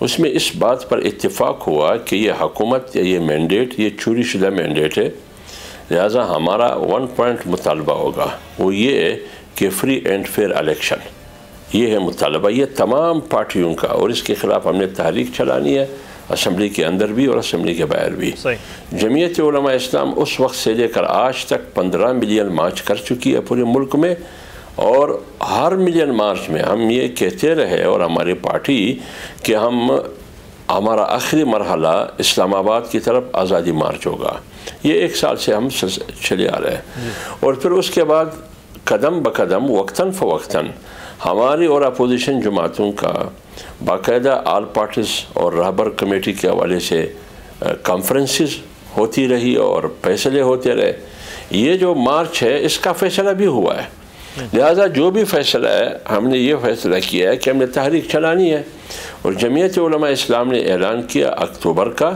اس میں اس بات پر اتفاق ہوا کہ یہ حکومت یا یہ مینڈیٹ یہ چوری شدہ مینڈیٹ ہے، لہٰذا ہمارا 1 پوائنٹ مطالبہ ہوگا، وہ یہ ہے کہ فری اینڈ فیئر الیکشن، یہ ہے مطالبہ یہ تمام پارٹیوں کا، اور اس کے خلاف ہم نے تحریک چلانی ہے، اسمبلی کے اندر بھی اور اسمبلی کے باہر بھی۔ جمعیت علماء اسلام اس وقت سے لے کر آج تک 15 ملین مارچ کر چکی ہے پورے ملک میں، اور ہر ملین مارچ میں ہم یہ کہتے رہے اور ہماری پارٹی کہ ہمارا آخری مرحلہ اسلام آباد کی طرف آزادی مارچ ہوگا، یہ 1 سال سے ہم چلے آ رہے ہیں، اور پھر اس کے بعد قدم بقدم وقتاً فوقتاً ہماری اور اپوزیشن جماعتوں کا باقاعدہ آل پارٹیز اور رہبر کمیٹی کے حوالے سے کانفرنسز ہوتی رہی اور فیصلے ہوتے رہے۔ یہ جو مارچ ہے اس کا فیصلہ بھی ہوا ہے، لہٰذا جو بھی فیصلہ ہے ہم نے یہ فیصلہ کیا ہے کہ ہم نے تحریک چلانی ہے، اور جمعیت علماء اسلام نے اعلان کیا اکتوبر کا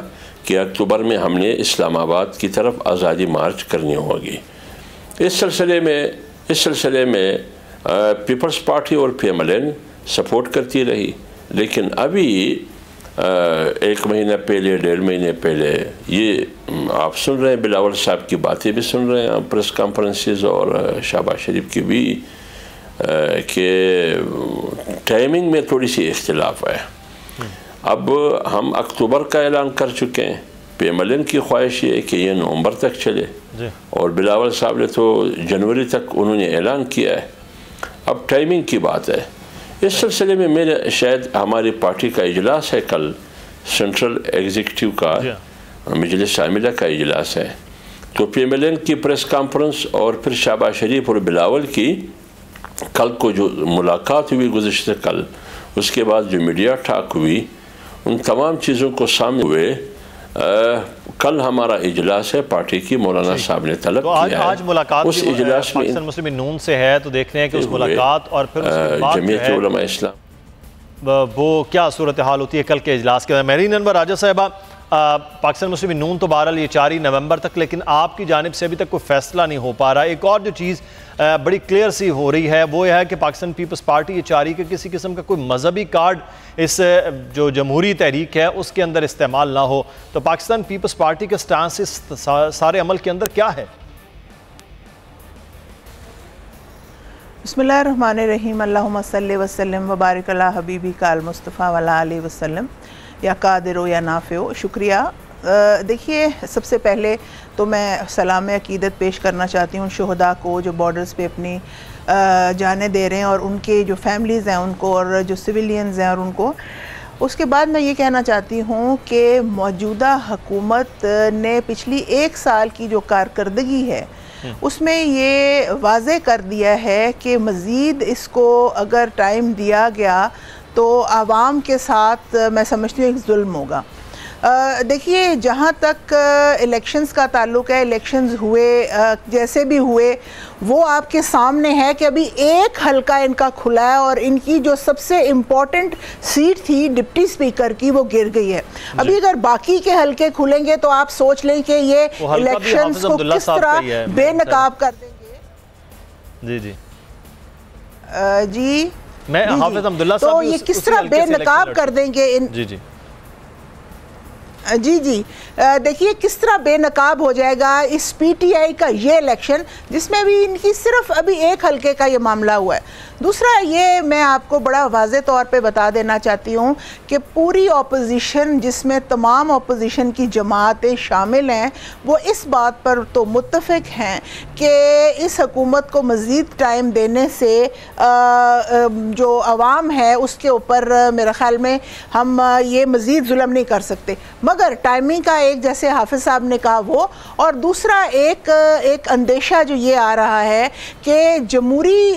کہ اکتوبر میں ہم نے اسلام آباد کی طرف آزادی مارچ کرنی ہوگی۔ اس سلسلے میں پیپلز پارٹی اور P M L N support کرتی رہی، لیکن ابھی 1 مہینہ پہلے 1.5 مہینے پہلے یہ آپ سن رہے ہیں، بلاول صاحب کی باتیں بھی سن رہے ہیں پریس کانفرنسز اور شہباز شریف کی بھی، کہ ٹائمنگ میں تھوڑی سی اختلاف ہے۔ اب ہم اکتوبر کا اعلان کر چکے ہیں، پی ایم ایل این کی خواہش یہ ہے کہ یہ نومبر تک چلے، اور بلاول صاحب نے تو جنوری تک انہوں نے اعلان کیا ہے، اب ٹائمنگ کی بات ہے۔ اس سلسلے میں میرے شاید ہماری پارٹی کا اجلاس ہے کل، سینٹرل ایگزیکٹیو کا مجلس عاملہ کا اجلاس ہے، تو پی ایم ایل این کی پریس کانفرنس اور پھر شہباز شریف اور بلاول کی کل کو جو ملاقات ہوئی گزشتہ کل، اس کے بعد جو میڈیا ٹاک ہوئی، ان تمام چیزوں کو سامنے ہوئے کل ہمارا اجلاس ہے پارٹی کی، مولانا صاحب نے طلب کیا ہے، آج ملاقات اس اجلاس میں پاکستان مسلم نون سے ہے، تو دیکھ رہے ہیں کہ اس ملاقات اور پھر اس کے بعد جمعیت علماء اسلام وہ کیا صورتحال ہوتی ہے کل کے اجلاس کے اندر۔ مہرین انور راجہ صاحبہ، پاکستان مسلم نون تو بہرحال یہ 4 نومبر تک، لیکن آپ کی جانب سے ابھی تک کوئی فیصلہ نہیں ہو پا رہا۔ ایک اور جو چیز بڑی کلیئر سی ہو رہی ہے وہ یہ ہے کہ پاکستان پیپلز پارٹی یہ چاہ رہی کہ کسی قسم کا کوئی مذہبی کارڈ اس جو جمہوری تحریک ہے اس کے اندر استعمال نہ ہو، تو پاکستان پیپلز پارٹی کا سٹانس اس سارے عمل کے اندر کیا ہے؟ بسم اللہ الرحمن الرحیم، اللہم صلی وسلم وبارک علی حبیبک المصطفیٰ وعلی آلہ وسلم، یا قادر و یا نافع و۔ شکریہ۔ دیکھیے، سب سے پہلے تو میں سلام عقیدت پیش کرنا چاہتی ہوں شہداء کو جو بارڈرز پہ اپنی جانیں دے رہے ہیں، اور ان کے جو فیملیز ہیں ان کو، اور جو سویلینز ہیں اور ان کو۔ اس کے بعد میں یہ کہنا چاہتی ہوں کہ موجودہ حکومت نے پچھلی 1 سال کی جو کارکردگی ہے اس میں یہ واضح کر دیا ہے کہ مزید اس کو اگر ٹائم دیا گیا تو عوام کے ساتھ میں سمجھتی ہوں ایک ظلم ہوگا۔ دیکھیے، جہاں تک الیکشنز کا تعلق ہے، الیکشنز ہوئے جیسے بھی ہوئے، وہ آپ کے سامنے ہے کہ ابھی 1 حلقہ ان کا کھلا ہے، اور ان کی جو سب سے امپورٹنٹ سیٹ تھی ڈپٹی سپیکر کی وہ گر گئی ہے۔ ابھی اگر باقی کے حلقے کھلیں گے تو آپ سوچ لیں کہ یہ الیکشنز کو کس طرح بے نقاب کر دیں گے۔ جی میں حافظ عبداللہ صاحب تو یہ کس طرح بے نقاب کر دیں گے ان جی دیکھیے کس طرح بے نقاب ہو جائے گا اس پی ٹی آئی کا یہ الیکشن، جس میں بھی ان کی صرف ابھی 1 حلقے کا یہ معاملہ ہوا ہے۔ دوسرا یہ میں آپ کو بڑا واضح طور پہ بتا دینا چاہتی ہوں کہ پوری اپوزیشن، جس میں تمام اپوزیشن کی جماعتیں شامل ہیں، وہ اس بات پر تو متفق ہیں کہ اس حکومت کو مزید ٹائم دینے سے جو عوام ہے اس کے اوپر میرے خیال میں ہم یہ مزید ظلم نہیں کر سکتے، مگر ٹائمنگ کا ایک جیسے حافظ صاحب نے کہا وہ، اور دوسرا ایک اندیشہ جو یہ آ رہا ہے کہ جمہوری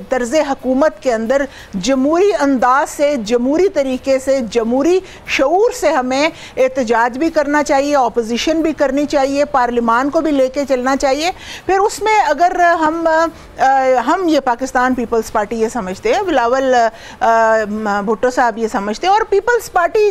طرز حکومت کے اندر جمہوری انداز سے، جمہوری طریقے سے، جمہوری شعور سے ہمیں احتجاج بھی کرنا چاہیے، اپوزیشن بھی کرنی چاہیے، پارلیمان کو بھی لے کے چلنا چاہیے۔ پھر اس میں اگر ہم یہ پاکستان پیپلز پارٹی یہ سمجھتے ہیں، بلاول بھٹو صاحب یہ سمجھتے ہیں، اور پیپلز پارٹی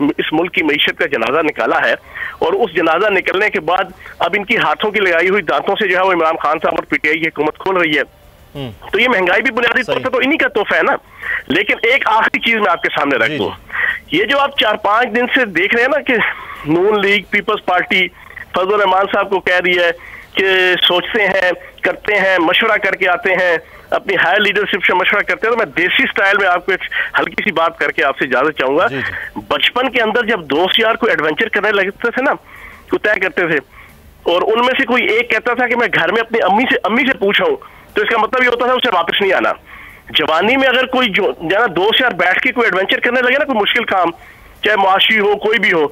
اس ملک کی معیشت کا جنازہ نکالا ہے، اور اس جنازہ نکلنے کے بعد اب ان کی ہاتھوں کی لگائی ہوئی دانتوں سے جو ہے وہ عمران خان صاحب اور پی ٹی آئی کی حکومت کھول رہی ہے. تو یہ مہنگائی بھی بنیادی طور پہ تو انہی کا تحفہ ہے نا. لیکن ایک آخری چیز میں آپ کے سامنے رکھ دوں، یہ جو آپ 4-5 دن سے دیکھ رہے ہیں نا کہ نون لیگ، پیپلز پارٹی فضل الرحمان صاحب کو کہہ رہی ہے کہ سوچتے ہیں، کرتے ہیں، مشورہ کر کے آتے ہیں، اپنی ہائر لیڈرشپ سے مشورہ کرتے ہیں. تو میں دیسی سٹائل میں آپ کو ایک ہلکی سی بات کر کے آپ سے اجازت چاہوں گا. بچپن کے اندر جب دوست یار کوئی ایڈونچر کرنے لگتے تھے نا، کوئی طے کرتے تھے، اور ان میں سے کوئی ایک کہتا تھا کہ میں گھر میں اپنی امی سے پوچھا ہوں، تو اس کا مطلب یہ ہوتا تھا اسے واپس نہیں آنا. جوانی میں اگر کوئی دوست یار بیٹھ کے کوئی ایڈونچر کرنے لگے نا، کوئی مشکل کام، چاہے معاشی ہو کوئی بھی ہو،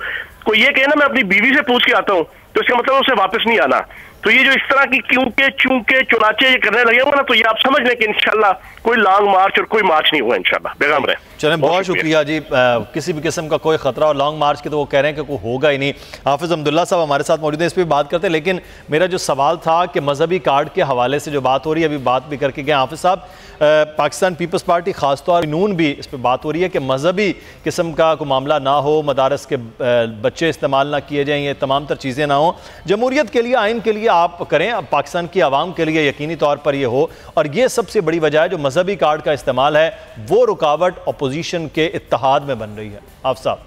کوئی یہ کہے نا میں اپنی بیوی سے پوچھ کے آتا ہوں، تو اس کا مطلب اسے واپس نہیں آنا. تو یہ جو اس طرح کی کیونکہ چونکہ چنانچہ یہ کرنے لگے ہوں نا، تو یہ آپ سمجھ لیں کہ انشاءاللہ کوئی لانگ مارچ اور کوئی مارچ نہیں ہوا انشاءاللہ. بیغام رہے. چلیں، بہت شکریہ جی. کسی بھی قسم کا کوئی خطرہ اور لانگ مارچ کے تو وہ کہہ رہے ہیں کہ کوئی ہوگا ہی نہیں. حافظ حمداللہ صاحب ہمارے ساتھ موجود ہیں، اس پہ بات کرتے ہیں. لیکن میرا جو سوال تھا کہ مذہبی کارڈ کے حوالے سے جو بات ہو رہی ہے، ابھی بات بھی کر کے گئے حافظ صاحب، پاکستان پیپلز پارٹی خاص طور نون بھی اس پہ بات ہو رہی ہے کہ مذہبی قسم کا کوئی معاملہ نہ ہو، مدارس کے بچے استعمال نہ کیے جائیں، یہ تمام تر چیزیں نہ ہوں. جمہوریت کے لیے، آئین کے لیے آپ کریں، پاکستان کی عوام کے لیے یقینی طور پر یہ ہو. اور یہ سب سے بڑی وجہ ہے جو مذہبی کارڈ کا استعمال ہے، وہ رکاوٹ اپوزیشن کے اتحاد میں بن رہی ہے. آپ صاحب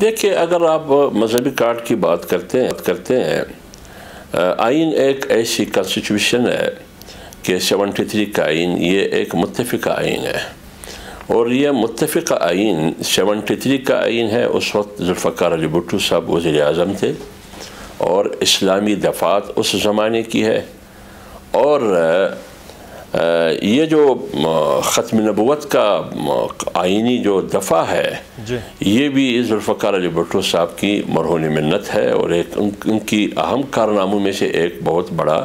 دیکھیں، اگر آپ مذہبی کارڈ کی بات کرتے ہیں، آئین ایک ایسی کنسٹیٹیوشن ہے کہ 73 کا آئین یہ ایک متفقہ آئین ہے، اور یہ متفقہ آئین 73 کا آئین ہے. اس وقت ذوالفقار علی بھٹو صاحب وزیر اعظم تھے، اور اسلامی دفعات اس زمانے کی ہے. اور یہ جو ختم نبوت کا آئینی جو دفعہ ہے، یہ بھی ذوالفقار علی بھٹو صاحب کی مرہون منت ہے، اور ایک ان کی اہم کارناموں میں سے ایک بہت بڑا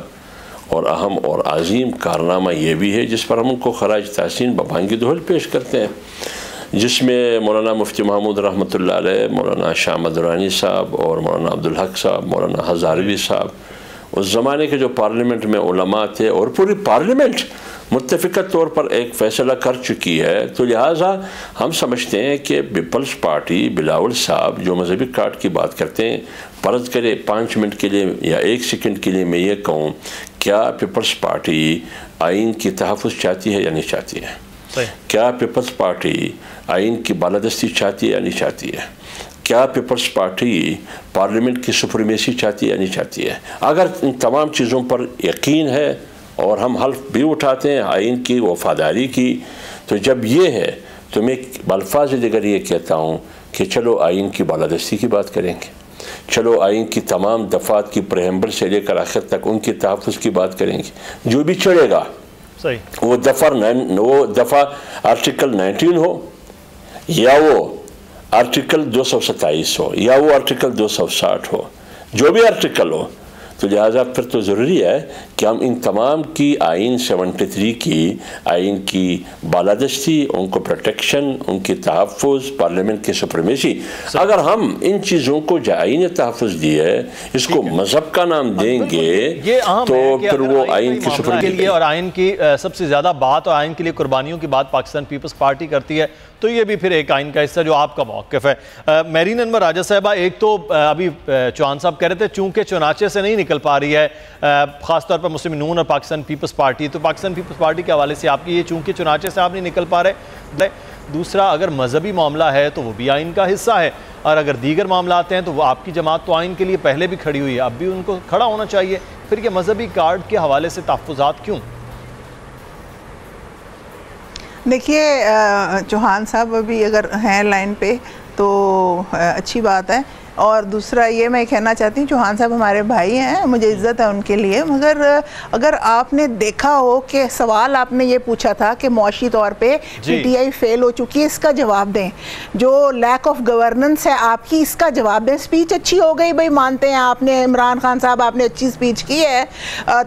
اور اہم اور عظیم کارنامہ یہ بھی ہے، جس پر ہم ان کو خراج تحسین ببھانگی دہل پیش کرتے ہیں، جس میں مولانا مفتی محمود رحمۃ اللہ علیہ، مولانا شاہ مدرانی صاحب اور مولانا عبدالحق صاحب، مولانا ہزاروی صاحب، اس زمانے کے جو پارلیمنٹ میں علماء تھے، اور پوری پارلیمنٹ متفقہ طور پر ایک فیصلہ کر چکی ہے. تو لہٰذا ہم سمجھتے ہیں کہ پیپلز پارٹی بلاول صاحب جو مذہبی کارڈ کی بات کرتے ہیں، فرض کرے 5 منٹ کے لیے یا 1 سیکنڈ کے لیے میں یہ کہوں، کیا پیپلز پارٹی آئین کی تحفظ چاہتی ہے یا نہیں چاہتی ہے؟ کیا پیپلز پارٹی آئین کی بالادستی چاہتی ہے یا نہیں چاہتی ہے؟ کیا پیپلز پارٹی پارلیمنٹ کی سپریمیسی چاہتی ہے یا نہیں چاہتی ہے؟ اگر ان تمام چیزوں پر یقین ہے، اور ہم حلف بھی اٹھاتے ہیں آئین کی وفاداری کی، تو جب یہ ہے تو میں بالفاظ دیگر یہ کہتا ہوں کہ چلو آئین کی بالادستی کی بات کریں گے، چلو آئین کی تمام دفعات کی پریمبل سے لے کر آخر تک ان کی تحفظ کی بات کریں گے. جو بھی چڑھے گا وہ دفعہ آرٹیکل 19 ہو، یا وہ آرٹیکل 227 ہو، یا وہ آرٹیکل 260 ہو، جو بھی آرٹیکل ہو. تو لہٰذا پھر تو ضروری ہے کہ ہم ان تمام کی آئین 73 کی آئین کی بالادستی، ان کو پروٹیکشن، ان کی تحفظ، پارلیمنٹ کی سپریمیسی، اگر ہم ان چیزوں کو جو آئین تحفظ دی ہے اس کو مذہب کا نام دیں گے تو پھر وہ آئین کی سپریمیسی کے لیے، اور آئین کی سب سے زیادہ بات اور آئین کے لیے قربانیوں کی بات پاکستان پیپلز پارٹی کرتی ہے، تو یہ بھی پھر ایک آئین کا حصہ جو آپ کا موقف ہے. میرین انور راجہ صاحبہ، ایک تو ابھی چوہان صاحب کہہ رہے تھے چونکہ چنانچے سے نہیں نکل پا رہی ہے خاص طور پر مسلم نون اور پاکستان پیپلز پارٹی، تو پاکستان پیپلز پارٹی کے حوالے سے آپ کی یہ چونکہ چنانچے سے آپ نہیں نکل پا رہے. دوسرا، اگر مذہبی معاملہ ہے تو وہ بھی آئین کا حصہ ہے، اور اگر دیگر معاملات ہیں تو وہ آپ کی جماعت تو آئین کے لیے پہلے بھی کھڑی ہوئی ہے، اب بھی ان کو کھڑا ہونا چاہیے. پھر یہ مذہبی کارڈ کے حوالے سے تحفظات کیوں؟ دیکھیے، چوہان صاحب ابھی اگر ہیں لائن پہ تو اچھی بات ہے. اور دوسرا یہ میں کہنا چاہتی ہوں، چوہان صاحب ہمارے بھائی ہیں، مجھے عزت ہے ان کے لیے، مگر اگر آپ نے دیکھا ہو کہ سوال آپ نے یہ پوچھا تھا کہ معاشی طور پہ پی ٹی آئی فیل ہو چکی ہے، اس کا جواب دیں. جو لیک آف گورننس ہے آپ کی، اس کا جواب دیں. سپیچ اچھی ہو گئی، بھائی مانتے ہیں آپ نے، عمران خان صاحب آپ نے اچھی سپیچ کی ہے،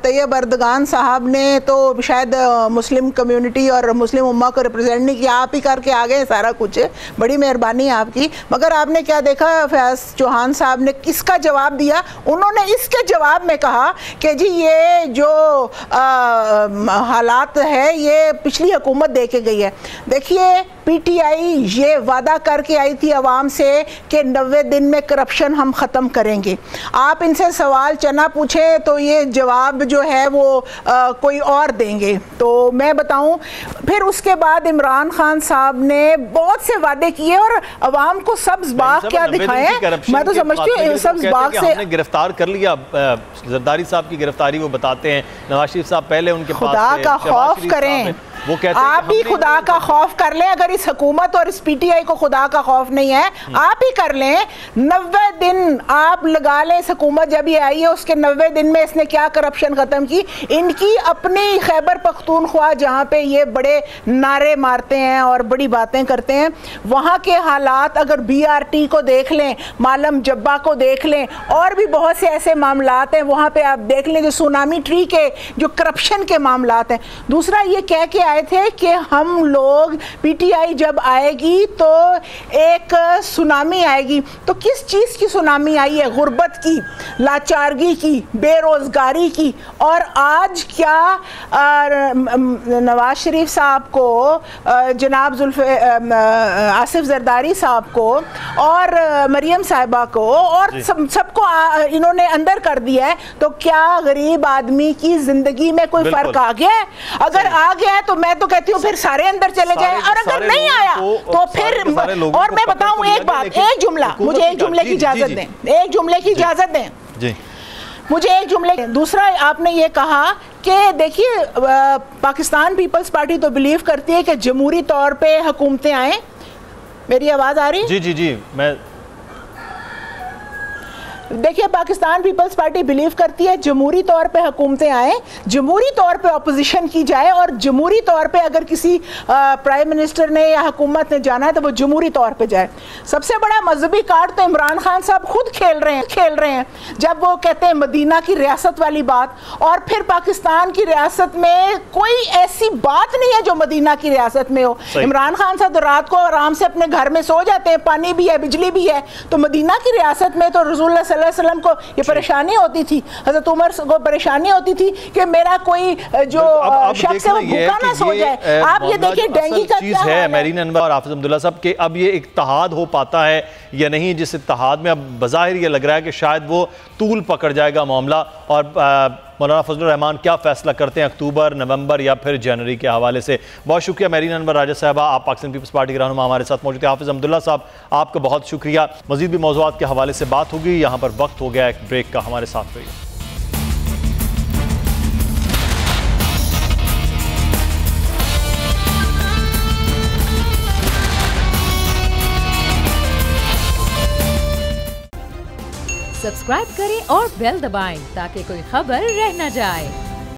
طیب اردگان صاحب نے تو شاید مسلم کمیونٹی اور مسلم امہ کو ریپرزینٹ نہیں کیا، آپ ہی کر کے آ گئے سارا کچھ، بڑی مہربانی آپ کی. مگر آپ نے کیا دیکھا، فیاض چوہان صاحب نے کس کا جواب دیا؟ انہوں نے اس کے جواب میں کہا کہ جی یہ جو حالات ہے یہ پچھلی حکومت دے کے گئی ہے۔ دیکھیے پی ٹی آئی یہ وعدہ کر کے آئی تھی عوام سے کہ 90 دن میں کرپشن ہم ختم کریں گے۔ آپ ان سے سوال چنا پوچھیں تو یہ جواب جو ہے وہ کوئی اور دیں گے۔ تو میں بتاؤں پھر اس کے بعد عمران خان صاحب نے بہت سے وعدے کیے اور عوام کو سبز باغ کیا دکھائے، میں تو سمجھتی ہوں سبز باغ سے گرفتار کر لیا۔ زرداری صاحب کی گرفتاری وہ بتاتے ہیں، نواز شریف صاحب پہلے ان کے پاس خدا کا خوف کریں، آپ بھی خدا کا خوف کر لیں۔ اگر اس حکومت اور اس پی ٹی آئی کو خدا کا خوف نہیں ہے آپ ہی کر لیں۔ 90 دن آپ لگا لیں، اس حکومت جب یہ آئی ہے اس کے 90 دن میں اس نے کیا کرپشن ختم کی۔ ان کی اپنی خیبر پختونخوا جہاں پہ یہ بڑے نعرے مارتے ہیں اور بڑی باتیں کرتے ہیں، وہاں کے حالات اگر بی آر ٹی کو دیکھ لیں، معلم جبا کو دیکھ لیں، اور بھی بہت سے ایسے معاملات ہیں وہاں پہ آپ دیکھ لیں جو سونامی ٹری کے جو کرپشن کے معاملات ہیں۔ دوسرا یہ کہہ کے آئے تھے کہ ہم لوگ پی ٹی آئی جب آئے گی تو ایک سونامی آئے گی، تو کس چیز کی سونامی آئی ہے؟ غربت کی، لاچارگی کی، بے روزگاری کی۔ اور آج کیا نواز شریف صاحب کو، جناب آصف زرداری صاحب کو اور مریم صاحبہ کو اور سب کو انہوں نے اندر کر دیا ہے، تو کیا غریب آدمی کی زندگی میں کوئی فرق آ گیا ہے؟ اگر آ گیا ہے تو میں تو کہتی ہوں پھر سارے اندر چلے جائیں، اور اگر نہیں آیا تو پھر، اور میں بتاؤں ایک بات، ایک جملہ مجھے ایک جملے کی اجازت دیں، ایک جملے کی اجازت دیں مجھے ایک جملے۔ دوسرا آپ نے یہ کہا کہ دیکھیے پاکستان پیپلز پارٹی تو بلیو کرتی ہے کہ جمہوری طور پہ حکومتیں آئیں۔ میری آواز آ رہی؟ جی میں دیکھیے پاکستان پیپلز پارٹی بلیو کرتی ہے جمہوری طور پہ حکومتیں آئیں، جمہوری طور پہ اپوزیشن کی جائے، اور جمہوری طور پہ اگر کسی پرائم منسٹر نے یا حکومت نے جانا ہے تو وہ جمہوری طور پہ جائے۔ سب سے بڑا مذہبی کارڈ تو عمران خان صاحب خود کھیل رہے ہیں جب وہ کہتے ہیں مدینہ کی ریاست والی بات، اور پھر پاکستان کی ریاست میں کوئی ایسی بات نہیں ہے جو مدینہ کی ریاست میں ہو۔ عمران خان صاحب رات کو آرام سے اپنے گھر میں سو جاتے ہیں، پانی بھی ہے، بجلی بھی ہے، تو مدینہ کی ریاست میں تو رسول اللہ صلی اللہ علیہ وسلم کو یہ پریشانی ہوتی تھی، حضرت عمر کو پریشانی ہوتی تھی کہ میرا کوئی جو شخص ہے وہ بھوکا نہ سو جائے۔ آپ یہ دیکھیں ڈینگی کا کیا حال ہے۔ میرین انور اور حافظ عبداللہ صاحب کہ اب یہ اتحاد ہو پاتا ہے یا نہیں، جس اتحاد میں اب بظاہر یہ لگ رہا ہے کہ شاید وہ طول پکڑ جائے گا معاملہ، اور مولانا فضل الرحمان کیا فیصلہ کرتے ہیں اکتوبر، نومبر یا پھر جنوری کے حوالے سے۔ بہت شکریہ میرین انور راجہ صاحبہ، آپ پاکستان پیپلز پارٹی کے رہنما ہمارے ساتھ موجود ہیں۔ حافظ عبداللہ صاحب آپ کا بہت شکریہ۔ مزید بھی موضوعات کے حوالے سے بات ہوگی، یہاں پر وقت ہو گیا ایک بریک کا، ہمارے ساتھ رہیے۔ سبسکرائب کریں اور بیل دبائیں تاکہ کوئی خبر رہ نہ جائے۔